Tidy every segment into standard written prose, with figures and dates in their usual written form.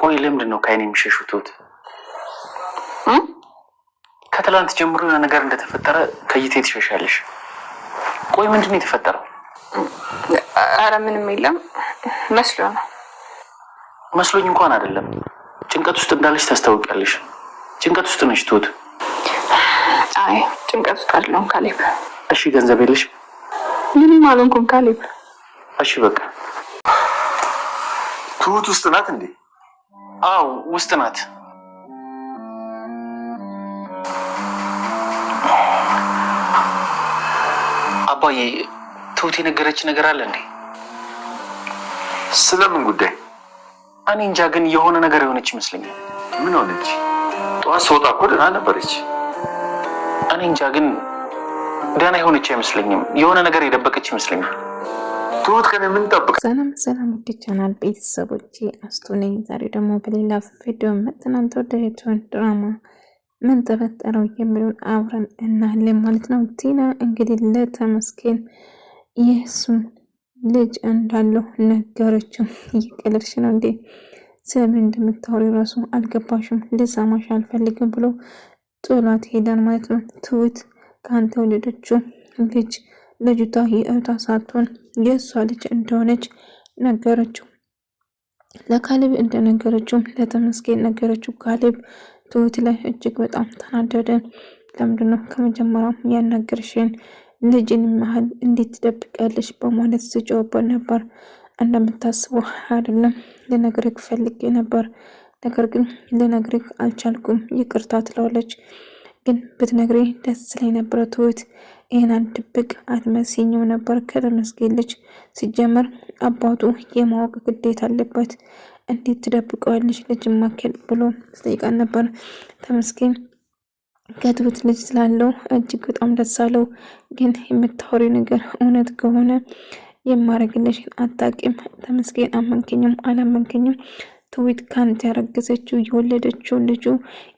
ቆይ ለምንድነው ከአይኔ የሚሸሹት? ከትላንት ጀምሮ የሆነ ነገር እንደተፈጠረ ከይቴ ትሸሻለሽ። ቆይ ምንድነው የተፈጠረው? አረ ምንም የለም መስሎኝ እንኳን አይደለም። ጭንቀት ውስጥ እንዳለሽ ታስታውቂያለሽ። ጭንቀት ውስጥ ነሽ ትሁት? አይ ጭንቀት ውስጥ አይደለሁም ካሌብ። እሺ ገንዘብ የለሽ? ምንም አልሆንኩም ካሌብ። እሺ በቃ ትሁት ውስጥ ናት እንዴ? አዎ ውስጥ ናት። አባዬ ትሁት የነገረች ነገር አለ እንዴ? ስለምን ጉዳይ? እኔ እንጃ፣ ግን የሆነ ነገር የሆነች ይመስለኛል። ምን ሆነች? ጠዋት ስወጣ እኮ ደህና ነበረች። እኔ እንጃ፣ ግን ደህና የሆነች አይመስለኝም። የሆነ ነገር የደበቀች ይመስለኛል። ትሁት ከኔ ምን ጠብቅ? ሰላም ውድ ቻናል ቤተሰቦቼ አስቱ ነኝ። ዛሬ ደግሞ በሌላ ቪዲዮ መጥተናል። ተወዳጁን ድራማ ምን ተፈጠረው የሚለውን አብረን እናያለን ማለት ነው። ቲና እንግዲህ ለተመስገን የእሱን ልጅ እንዳለው ነገረችው። እየቀለድሽ ነው እንዴ? ስለምን እንደምታወሪ ራሱ አልገባሽም፣ ልሰማሽ አልፈልግም ብሎ ጥሏት ሄዳን ማለት ነው። ትሁት ከአንተ ወለደችው ልጅ ልጅቷ የእህቷ ሳትሆን የእሷ ልጅ እንደሆነች ነገረችው። ለካሌብ እንደነገረችው ለተመስገን ነገረችው። ካሌብ ትሁት ላይ እጅግ በጣም ተናደደ። ለምንድነው ከመጀመሪያው ያናገርሽን ልጅን መሀል እንዴት ትደብቂያለሽ? በማለት ስጮህበት ነበር። እንደምታስበው አይደለም፣ ልነግርህ ፈልጌ ነበር፣ ነገር ግን ልነግርህ አልቻልኩም፣ ይቅርታ ትለዋለች። ግን ብትነግሪ ደስ ላይ ነበር ትሁት፣ ይህን ድብቅ አትመስኝም ነበር ከተመስገን ልጅ። ሲጀመር አባቱ የማወቅ ግዴታ አለበት፣ እንዴት ትደብቀዋለች ልጅ ማከል ብሎ ጠይቃን ነበር። ተመስገን ከትሁት ልጅ ስላለው እጅግ በጣም ደስ አለው። ግን የምታወሪ ነገር እውነት ከሆነ የማረግልሽን አታቂም። ተመስገን አመንከኝም አላመንከኝም ትሁት ካንተ ያረገዘችው የወለደችው ልጁ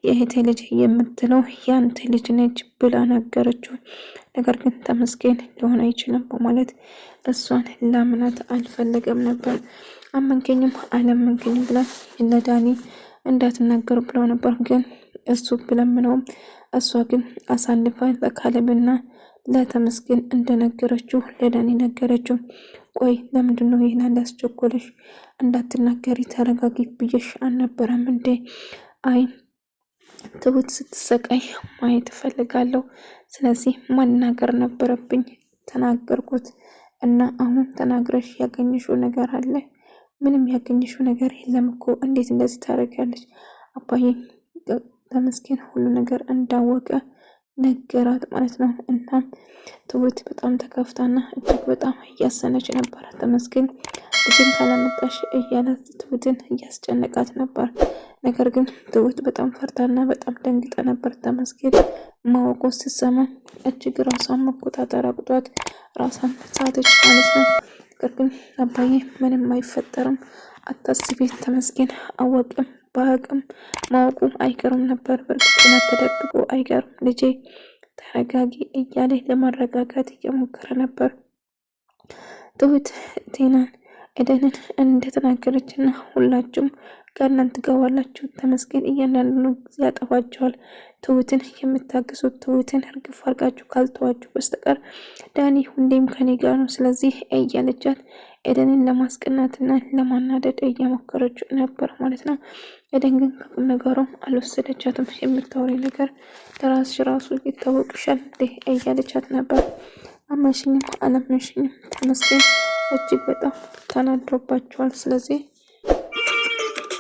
የእህቴ ልጅ የምትለው ያንተ ልጅ ነች ብላ ነገረችው። ነገር ግን ተመስገን ሊሆን አይችልም በማለት እሷን ላምናት አልፈለገም ነበር። አመንከኝም አላመንከኝም ብላ ለዳኒ እንዳትናገር ብለው ነበር። ግን እሱ ብለምነውም እሷ ግን አሳልፋ ለካሌብና ለተመስገን እንደነገረችው ለዳኒ ነገረችው። ቆይ ለምንድነው ይሄን አላስቸኮለሽ? እንዳትናገሪ ተረጋጊ ብዬሽ አልነበረም እንዴ? አይ ትሁት ስትሰቃይ ማየት እፈልጋለሁ፣ ስለዚህ ማናገር ነበረብኝ፣ ተናገርኩት እና አሁን ተናግረሽ ያገኘሽው ነገር አለ? ምንም ያገኘሽው ነገር የለም እኮ፣ እንዴት እንደዚህ ታደርጊያለሽ? አባዬ ተመስገን ሁሉ ነገር እንዳወቀ ነገራት ማለት ነው። እናም ትሁት በጣም ተከፍታና እጅግ በጣም እያሰነች ነበር። ተመስገን ልጅን ካላመጣሽ እያላት ትሁትን እያስጨነቃት ነበር። ነገር ግን ትሁት በጣም ፈርታና በጣም ደንግጣ ነበር። ተመስገን ማወቁ ስትሰማ እጅግ ራሷን መቆጣጠር አቅቷት ራሷን ሳተች ማለት ነው። ነገር ግን አባዬ ምንም አይፈጠርም አታስቢ፣ ተመስገን አወቅም በአቅም ማወቁ አይቀርም ነበር፣ በእርግጥነት ተደብቆ አይቀርም፣ ልጄ ተረጋጊ እያለ ለማረጋጋት እየሞከረ ነበር። ትሁት ቴናን ኤደንን እንደተናገረችና ሁላችሁም ጋናን ትገባላችሁ፣ ተመስገን እያንዳንዱ ጊዜ ያጠፋቸዋል፣ ትሁትን የምታግሱት ትሁትን እርግፍ አድርጋችሁ ካልተዋችሁ በስተቀር ዳኒ ሁሌም ከኔ ጋር ነው፣ ስለዚህ እያለቻት ኤደንን ለማስቀናትና ለማናደድ እየሞከረችው ነበር ማለት ነው። ኤደን ግን ከቁም ነገሯም አልወሰደቻትም። የምታወሪ ነገር ለራስሽ ራሱ ይታወቅሻል እያለቻት ነበር። አመንሽኝም አላመንሽኝም ተመስገን እጅግ በጣም ተናዶባቸዋል፣ ስለዚህ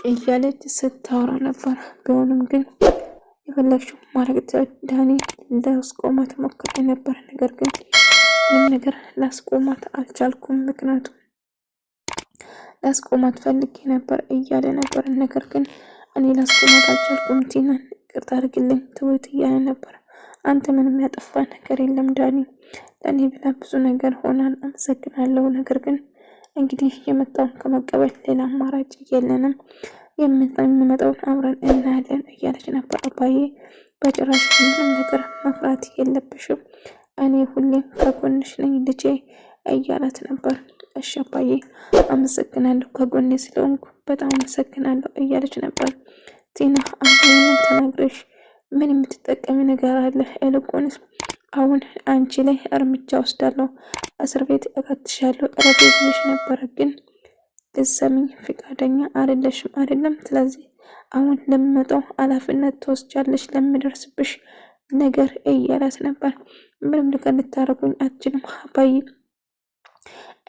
እያለች ስታወራ ነበር። ቢሆንም ግን የፈለግሽው ማድረግ ዳኒ ላስቆማት ሞክሬ ነበር፣ ነገር ግን ምንም ነገር ላስቆማት አልቻልኩም፣ ምክንያቱም ላስቆማት ፈልጌ ነበር እያለ ነበር። ነገር ግን እኔ ላስቆማት አልቻልኩም፣ ቲናን ይቅርታ አድርግልኝ ትሁት እያለ ነበር። አንተ ምንም ያጠፋ ነገር የለም ዳኒ፣ ለእኔ ብላ ብዙ ነገር ሆናን አመሰግናለሁ፣ ነገር ግን እንግዲህ የመጣውን ከመቀበል ሌላ አማራጭ የለንም፣ የሚመጣውን አብረን እናያለን እያለች ነበር። አባዬ በጭራሽ ምንም ነገር መፍራት የለብሽም፣ እኔ ሁሌም ከጎንሽ ነኝ ልጄ እያላት ነበር። እሺ አባዬ አመሰግናለሁ፣ ከጎኔ ስለሆንኩ በጣም አመሰግናለሁ እያለች ነበር። ቲና አሁን ተናግረሽ ምን የምትጠቀሚ ነገር አለ? ይልቁንስ አሁን አንቺ ላይ እርምጃ ወስዳለሁ፣ እስር ቤት እከትሻለሁ ረቤ ብዬሽ ነበረ፣ ግን ልትሰሚኝ ፍቃደኛ አይደለሽም አይደለም? ስለዚህ አሁን ለምመጣው ኃላፊነት ትወስጃለሽ ለምደርስብሽ ነገር እያላት ነበር። ምንም ነገር ልታረጉኝ አትችልም አባዬ፣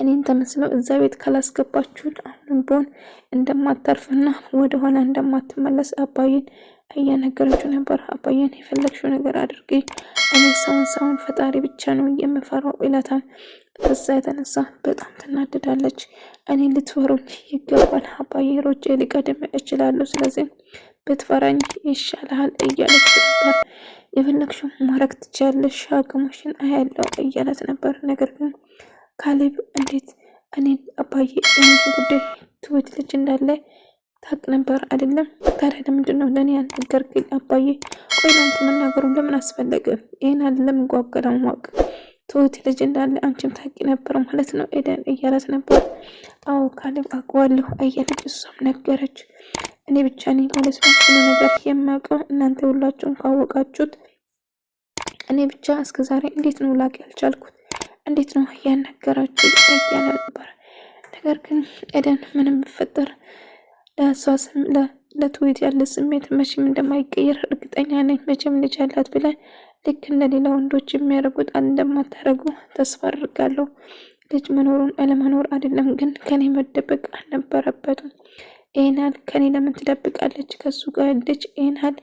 እኔን ተመስለው እዛ ቤት ካላስገባችሁን አሁንም ቢሆን እንደማታርፍና ወደኋላ እንደማትመለስ አባዬን እየነገረችው ነበር። አባዬን የፈለግሽው ነገር አድርጊ፣ እኔ ሰውን ፈጣሪ ብቻ ነው የምፈራው ይላታል። ከዛ የተነሳ በጣም ትናደዳለች። እኔ ልትፈሩኝ ይገባል አባዬ፣ ሮጬ ሊቀድም እችላለሁ፣ ስለዚህ ብትፈራኝ ይሻልሃል እያለች ነበር። የፈለግሽው ማድረግ ትችያለሽ፣ አቅምሽን አያለው እያለት ነበር። ነገር ግን ካሌብ እንዴት እኔን አባዬ ይህን ጉዳይ ትሁት ልጅ እንዳለ ታውቅ ነበር አይደለም? ታዲያ ለምንድን ነው ለእኔ ያልነገርከኝ አባዬ? ቆይ ለአንተ መናገሩ ለምን አስፈለገ? ይህን አይደለም ጓጓ ማወቅ ትሁት ልጅ እንዳለ አንቺም ታውቂ ነበር ማለት ነው ኤደን እያለት ነበር። አዎ ካሌብ አውቀዋለሁ እያለች እሷም ነገረች። እኔ ብቻ ነኝ ማለት ነው ሁሉ ነገር የማውቀው፣ እናንተ ሁላችሁም ካወቃችሁት እኔ ብቻ እስከዛሬ እንዴት ነው ላቅ ያልቻልኩት? እንዴት ነው ያነገራችሁ እያለ ነበር። ነገር ግን ኤደን ምንም ቢፈጠር ለትሁት ያለ ስሜት መቼም እንደማይቀየር እርግጠኛ ነኝ። መቼም ልጅ አላት ብላ ልክ እንደሌላ ወንዶች የሚያደርጉት እንደማታደርጉ ተስፋ አድርጋለሁ። ልጅ መኖሩን አለመኖር አይደለም፣ ግን ከኔ መደበቅ አልነበረበትም። ይህናል ከኔ ለምን ትደብቃለች? ከሱ ጋር ልጅ ይህናል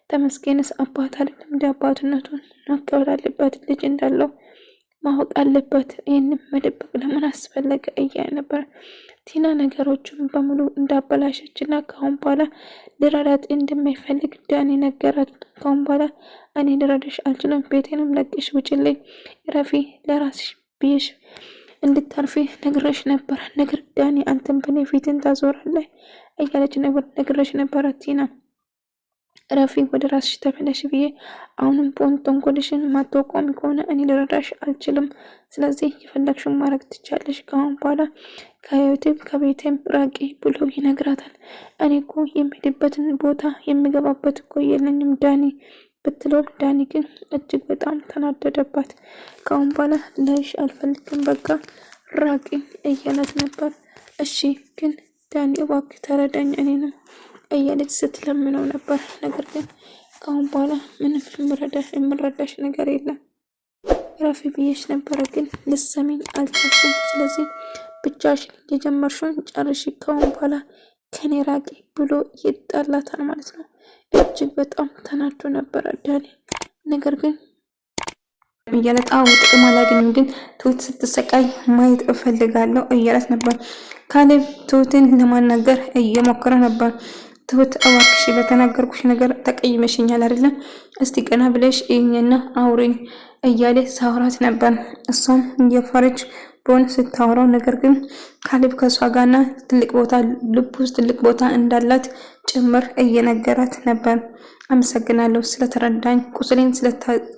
ተመስገንስ አባት አይደለም እንደ አባትነቱን መቀበል አለበት። ልጅ እንዳለው ማወቅ አለበት። ይህንም መደበቅ ለምን አስፈለገ እያለ ነበር። ቲና ነገሮችን በሙሉ እንዳበላሸች እና ከአሁን በኋላ ልረዳት እንደማይፈልግ ዳኒ ነገራት። ከአሁን በኋላ እኔ ልረዳሽ አልችልም፣ ቤቴንም ለቅሽ ውጭልኝ፣ ረፊ ለራስሽ ብዬሽ እንድታርፊ ነግረሽ ነበር። ነገር ዳኒ አንተም በኔ ፊትን ታዞራለህ እያለች ነበር። ነግረሽ ነበረ ቲና ረፊ ወደ ራስሽ ተመለሽ ብዬ፣ አሁንም ፖን ተንኮልሽን ማተቆም ከሆነ እኔ ልረዳሽ አልችልም። ስለዚህ የፈለግሽውን ማድረግ ትቻለሽ። ከአሁን በኋላ ከህይወቴም ከቤቴም ራቂ ብሎ ይነግራታል። እኔ እኮ የሚሄድበትን ቦታ የሚገባበት እኮ የለኝም ዳኒ ብትለው፣ ዳኒ ግን እጅግ በጣም ተናደደባት። ከአሁን በኋላ ላይሽ አልፈልግም፣ በቃ ራቂ እያላት ነበር። እሺ ግን ዳኒ እባክህ ተረዳኝ እኔንም እያለች ስትለምነው ነበር። ነገር ግን ከአሁን በኋላ ምንም የምረዳሽ ነገር የለም ረፊ ብዬሽ ነበረ፣ ግን ልሰሚኝ አልቻልሽም። ስለዚህ ብቻሽን የጀመርሽውን ጨርሺ፣ ከአሁን በኋላ ከኔ ራቂ ብሎ ይጣላታል ማለት ነው። እጅግ በጣም ተናዶ ነበረ ዳኒ። ነገር ግን እያለት ጥቅም አላገኝም፣ ግን ትሁት ስትሰቃይ ማየት እፈልጋለሁ እያለት ነበር። ካሌብ ትሁትን ለማናገር እየሞከረ ነበር። ትሁት እባክሽ በተናገርኩሽ ነገር ተቀይመሽኛል አይደለም? እስቲ ቀና ብለሽ እኛና አውሪኝ እያለ ሳውራት ነበር። እሷም እየፈረች በሆነ ስታወራው፣ ነገር ግን ካሌብ ከሷ ጋርና ትልቅ ቦታ ልብ ውስጥ ትልቅ ቦታ እንዳላት ጭምር እየነገራት ነበር። አመሰግናለሁ ስለተረዳኝ፣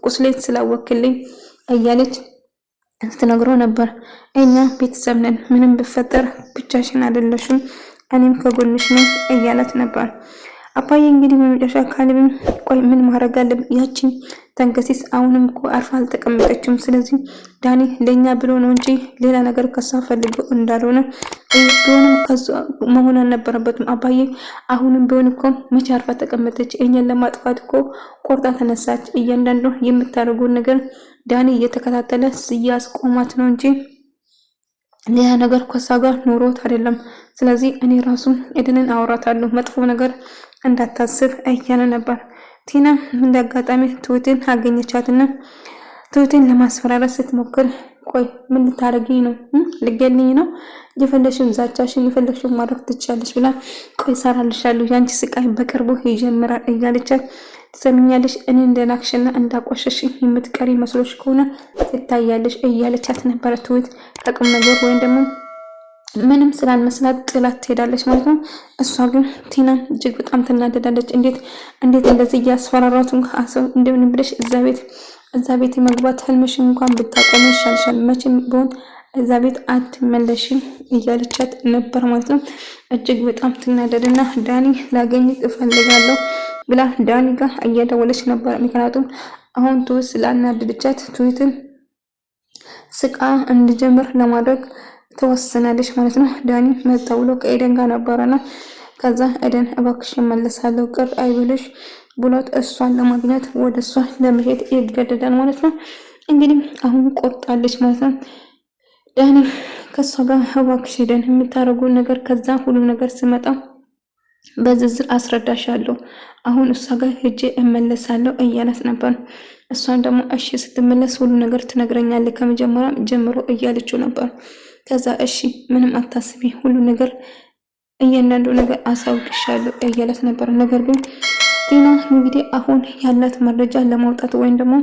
ቁስሌን ስላወክልኝ እያለች ስትነግረው ነበር። እኛ ቤተሰብ ነን፣ ምንም ብፈጠር ብቻሽን አይደለሽም፣ እኔም ከጎንሽ ነኝ እያላት ነበር። አባዬ እንግዲህ በመጨረሻ ካሌብን ቆይ ምን ማድረግ አለብን? ያቺን ተንከሲስ አሁንም እኮ አርፋ አልተቀመጠችም። ስለዚህ ዳኒ ለኛ ብሎ ነው እንጂ ሌላ ነገር ከሷ ፈልጎ እንዳልሆነ ቢሆንም ከሷ መሆን አልነበረበትም። አባዬ አሁንም ቢሆን እኮ መቼ አርፋ ተቀመጠች? እኛን ለማጥፋት እኮ ቆርጣ ተነሳች። እያንዳንዱ የምታደርጉን ነገር ዳኒ እየተከታተለ ሲያስቆማት ነው እንጂ ሌላ ነገር ከሷ ጋር ኑሮት አይደለም። ስለዚህ እኔ ራሱ ኤደንን አወራታለሁ፣ መጥፎ ነገር እንዳታስብ እያለ ነበር። ቲና እንደ አጋጣሚ ትሁትን አገኘቻትና ትሁትን ለማስፈራራት ስትሞክር፣ ቆይ ምን ልታረጊኝ ነው? ልገልኝ ነው? የፈለግሽውን ዛቻሽን የፈለግሽውን ማድረግ ትችያለሽ ብላ፣ ቆይ ሰራልሻለሁ፣ ያንቺ ስቃይ በቅርቡ ይጀምራል እያለቻት፣ ትሰሚኛለሽ? እኔ እንደናክሽና እንዳቆሸሽ የምትቀሪ መስሎሽ ከሆነ ትታያለሽ እያለቻት ነበረ። ትሁት ከቁም ነገር ወይም ደግሞ ምንም ስላልመስላት ጥላት ትሄዳለች ማለት ነው። እሷ ግን ቲና እጅግ በጣም ትናደዳለች። እንዴት እንደዚህ እያስፈራራቱን ከአሰብ እንደምን ብለሽ እዛ ቤት መግባት ህልምሽን እንኳን ብታቆሚ ይሻልሻል። መቼም ቢሆን እዛ ቤት አትመለሽም እያለቻት ነበር ማለት ነው። እጅግ በጣም ትናደድና ዳኒ ላገኝ እፈልጋለሁ ብላ ዳኒ ጋር እየደወለች ነበር። ምክንያቱም አሁን ትሁት ስላናደደቻት ትሁትን ስቃ እንድጀምር ለማድረግ ተወስናለች ማለት ነው። ዳኒ መጣው ብሎ ከኤደን ጋር ነበረና ከዛ ኤደን እባክሽ እመለሳለሁ ቅር አይብልሽ ብሎት እሷን ለማግኘት ወደ እሷ ለመሄድ ይገደዳል ማለት ነው። እንግዲህ አሁን ቆርጣለች ማለት ነው። ዳኒ ከሷ ጋር እባክሽ ኤደን የምታረጉ ነገር ከዛ ሁሉ ነገር ስመጣ በዝርዝር አስረዳሻለሁ አሁን እሷ ጋር ሄጄ እመለሳለሁ እያላት ነበር። እሷን ደግሞ እሺ ስትመለስ ሁሉ ነገር ትነግረኛለህ ከመጀመሪያ ጀምሮ እያለችው ነበር። ከዛ እሺ ምንም አታስቢ ሁሉ ነገር እያንዳንዱ ነገር አሳውቅሻለሁ እያላት ነበር። ነገር ግን ቲና እንግዲህ አሁን ያላት መረጃ ለማውጣት ወይም ደግሞ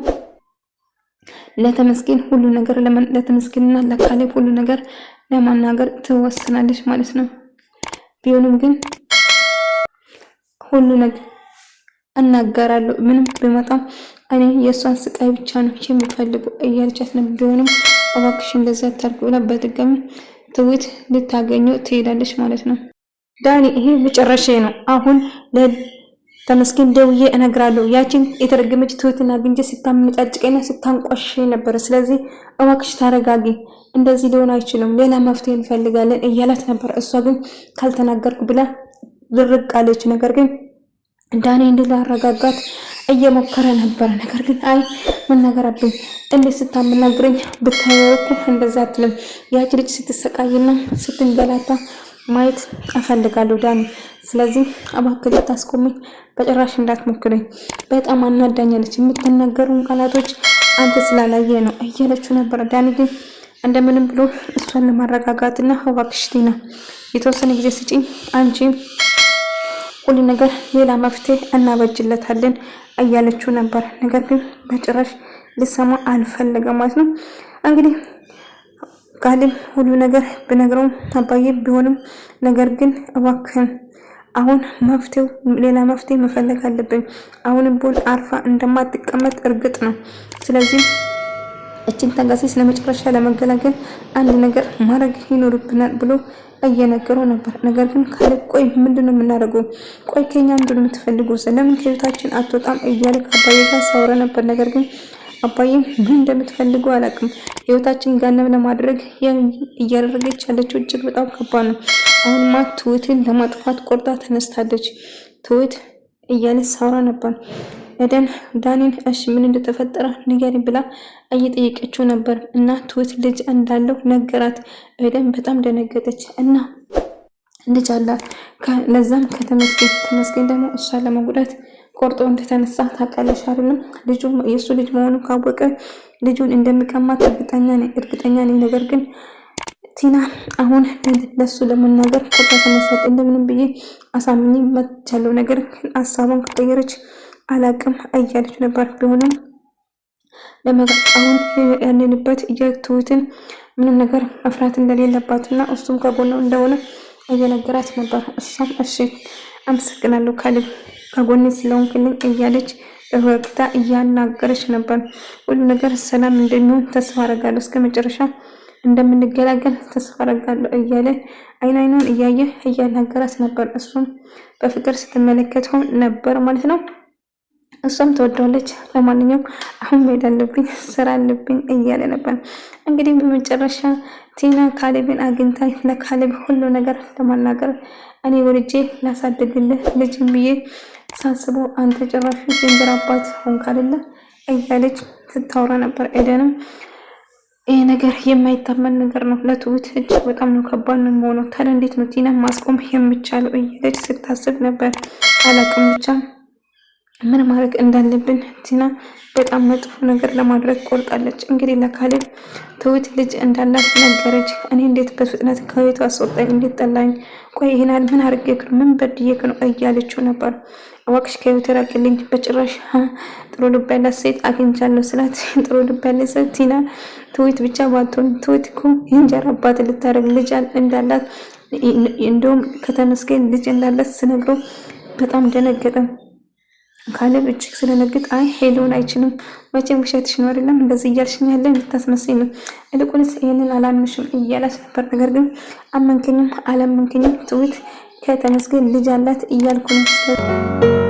ለተመስገን ሁሉ ነገር ለተመስገንና ለካሌብ ሁሉ ነገር ለማናገር ትወስናለች ማለት ነው። ቢሆንም ግን ሁሉ ነገር እናገራለሁ ምንም ቢመጣም እኔ የሷን ስቃይ ብቻ ነው የምፈልገው እያለቻት ነው። ቢሆንም እባክሽ እንደዛ አታርጊ ብላ በድጋሚ ትሁት ልታገኘው ትሄዳለች ማለት ነው። ዳኒ ይሄ መጨረሻዬ ነው አሁን ለተመስገን ደውዬ እነግራለሁ ያቺን የተረገመች ትሁትን አግኝቼ ስታምንጫጭቀኝና ስታንቋሽሽ ነበር። ስለዚህ እባክሽ ታረጋጊ እንደዚህ ሊሆን አይችልም ሌላ መፍትሄ እንፈልጋለን እያላት ነበር። እሷ ግን ካልተናገርኩ ብላ ዝርቅ አለች። ነገር ግን ዳኒ እንድላረጋጋት እየሞከረ ነበር። ነገር ግን አይ መናገራብኝ እንዴት ስታምናግረኝ ብታየውኩ እንደዛ አትልም ያቺ ልጅ ስትሰቃይና ስትንገላታ ማየት እፈልጋለሁ ዳኒ። ስለዚህ እባክህ ልታስቆመኝ በጭራሽ እንዳትሞክረኝ በጣም አናዳኛለች የምትናገሩን ቃላቶች አንተ ስላላየ ነው እያለችው ነበር። ዳኒ ግን እንደምንም ብሎ እሷን ለማረጋጋትና እባክሽ ቲና የተወሰነ ጊዜ ስጪኝ አንቺ ሁሉ ነገር ሌላ መፍትሄ እናበጅለታለን እያለችው ነበር። ነገር ግን በጭራሽ ልሰማ አልፈለገም ማለት ነው። እንግዲህ ካሌብ ሁሉ ነገር ብነግረው አባዬ ቢሆንም ነገር ግን እባክህን አሁን መፍትሄው ሌላ መፍትሄ መፈለግ አለብን። አሁንም ቢሆን አርፋ እንደማትቀመጥ እርግጥ ነው። ስለዚህ እችን ተጋሲስ ለመጨረሻ ለመገላገል አንድ ነገር ማድረግ ይኖርብናል ብሎ እየነገረው ነበር። ነገር ግን ካሌብ ቆይ ምንድነው የምናደርገው? ቆይ ከኛ ምንድነው የምትፈልገው? ለምን ከቤታችን አትወጣም እያለ ከአባዬ ጋር ሳወራ ነበር። ነገር ግን አባዬ ምን እንደምትፈልገው አላውቅም። ህይወታችን ጋነም ለማድረግ እያደረገች ያለችው እጅግ በጣም ከባድ ነው። አሁንማ ትሁትን ለማጥፋት ቆርጣ ተነስታለች ትሁት እያለ ሳወራ ነበር። ኤደን ዳኒን እሺ ምን እንደተፈጠረ ንገሪኝ ብላ እየጠየቀችው ነበር። እና ትሁት ልጅ እንዳለው ነገራት። ኤደን በጣም ደነገጠች። እና ልጅ አላት ለዛም ከተመስገን ደግሞ እሷን ለመጉዳት ቆርጦ እንደተነሳ ታውቃለሽ አይደለም? ልጁ የሱ ልጅ መሆኑ ካወቀ ልጁን እንደሚቀማት እርግጠኛ ነኝ። ነገር ግን ቲና አሁን ለሱ ለመናገር ቆርጣ ተነሳች። እንደምንም ብዬ አሳምኜ መቻለው። ነገር ግን ሀሳቧን ከቀየረች አላቅም እያለች ነበር። ቢሆንም አሁን ያለንበት የትሁትን ምንም ነገር መፍራት እንደሌለባትና እሱም ከጎኑ እንደሆነ እየነገራት ነበር። እሷም እሺ አመሰግናለሁ ካሌብ ከጎኔ ስለሆንክልኝ እያለች በፈገግታ እያናገረች ነበር። ሁሉ ነገር ሰላም እንደሚሆን ተስፋ አደርጋለሁ፣ እስከ መጨረሻ እንደምንገላገል ተስፋ አደርጋለሁ እያለ አይኑን እያየ እያናገራት ነበር። እሱም በፍቅር ስትመለከተው ነበር ማለት ነው። እሷም ተወደዋለች። ለማንኛውም አሁን መሄድ አለብኝ ስራ አለብኝ እያለ ነበር። እንግዲህ በመጨረሻ ቲና ካሌብን አግኝታ ለካሌብ ሁሉ ነገር ለማናገር እኔ ወልጄ ላሳድግልህ ልጅም ብዬ ሳስበው አንተ ጭራሽ የእንጀራ አባት ሆንክ አይደለ እያለች ስታወራ ነበር። ኤደንም ይሄ ነገር የማይታመን ነገር ነው፣ ለትሁት እጅግ በጣም ነው ከባድ ነው የሚሆነው። ታዲያ እንዴት ነው ቲና ማስቆም የምቻለው እያለች ስታስብ ነበር። አላቅም ብቻ ምን ማድረግ እንዳለብን ቲና በጣም መጥፎ ነገር ለማድረግ ቆርጣለች። እንግዲህ ለካሌብ ትሁት ልጅ እንዳላት ነገረች። እኔ እንዴት በፍጥነት ከቤቱ አስወጣኝ፣ እንዴት ጠላኝ፣ ቆይ ይሄናል ምን አድርጌክ ነው ምን በድዬክ ነው እያለችው ነበር። እባክሽ ከቤቱ ራቅልኝ፣ በጭራሽ ጥሩ ልብ ያላት ሴት አግኝቻለሁ ስላት ጥሩ ልብ ያላት ሴት ቲና ትሁት ብቻ ባትሆን ትሁት እኮ የእንጀራ አባት ልታደርግ ልጅ እንዳላት እንደውም ከተመስገን ልጅ እንዳላት ስነግረው በጣም ደነገጠ። ካሌብ እጅግ ስለነግጥ አይ ሄሉን አይችልም መቼም ውሸትሽ ነው አይደለም እንደዚህ እያልሽኝ ያለ እንድታስመስኝ ነው ይልቁንስ ይሄንን አላምንሽም እያላት ነበር። ነገር ግን አመንከኝም አላመንከኝም ትሁት ከተመስገን ልጅ አላት እያልኩ ነው